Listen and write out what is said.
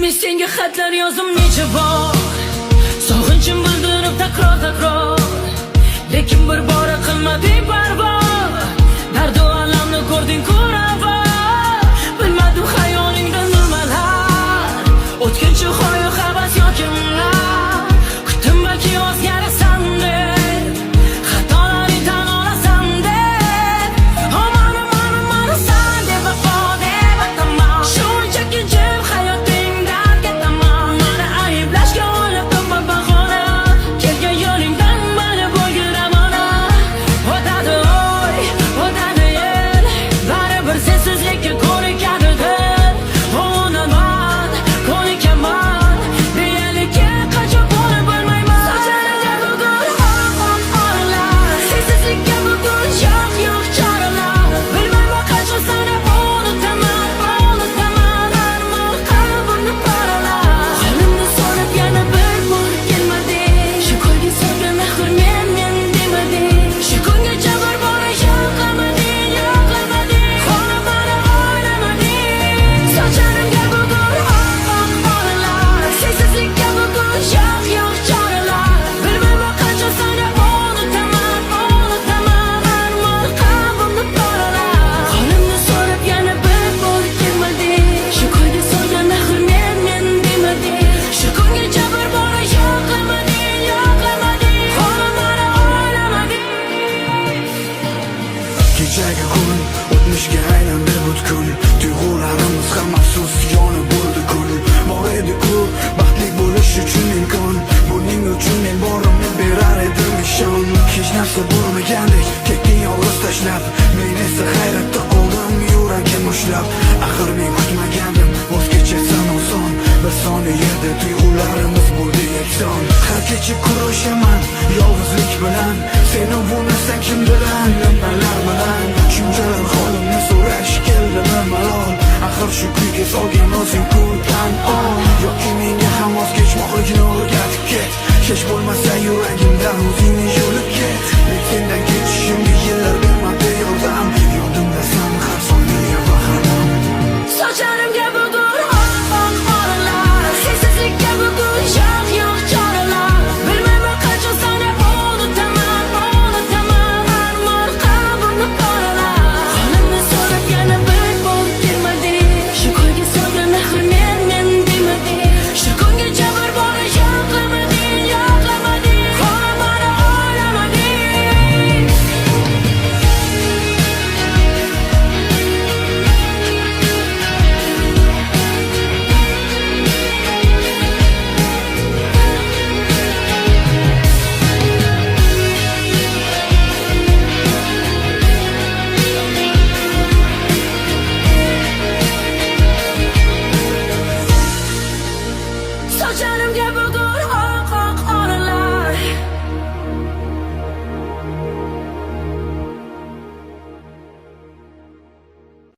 Men senga xatlar yozdim necha bor, sog'inchim bildirib takror, lekin bir bora qilmading parvo. Dardu alamni ko'rding ko'rava, bilmadim xayolingda nimalar, o'tkinchi hoyu havas yoki unlar. Kutdim balki o'zgarasan deb, xatolaring tan olasan deb, mana san deb vafo deb ataman. Shunchaki jim hayotingdan ketaman, mani ayblashga o'ylab topma bahona. Kelgan yo'lingdan mani bo'lgiraman. O'tadi oy, o'tadi yil, baribir sensizlikka ko'nikadi dil. O'naman, ko'nikaman, deyalikka qachon bo'lib bo'lmayman. Sochlarimga bugun orlar, sensizlikka bugun yo'q choralar. Bilmayman qachon seni unutaman, armon qalbimni paralar. Qo'limni so'rab yana bir bor kelmading, shu ko'lga solgan axir men demading. Shu kungacha bir bora yo'qlamading, qo'limni o'ylamading. Sochlarimga bugun orlar, sensizlikka bugun yo'q choralar. Bilmayman qachon seni unutaman, armon qalbimni paralar. Qo'limni so'rab yana bir bor kelmading, shu ko'lga solgan axir men demading. Shu kungacha bir bora yo'qlamading, qo'limni o'ylamading. Kechagi kun o'tmishga aylandi butkul, tuyg'ularimiz ham afsus yonib bo'ldi kul. Bor edi-ku baxtli bo'lish uchun imkon, buning uchun men borimni berar edim ishon. Hech narsa bo'lmagandek ketding yolg'iz tashlab, men esa hayratda qoldim yuragim ushlab. Axir men kutmagandim voz kechasan oson, bir soniyada tuyg'ularimiz bo'ldi yakson. Har kecha kurashaman yolg'izlik bilan, sen uvunasan kim bilan, nimalar bilan. Shunchalar holimni so'rash keldimi malol, axir shu kuyga solgan o'zing-ku tan ol. Yoki menga ham voz kechmoqlikni o'rgatib ket, hech bo'lmasa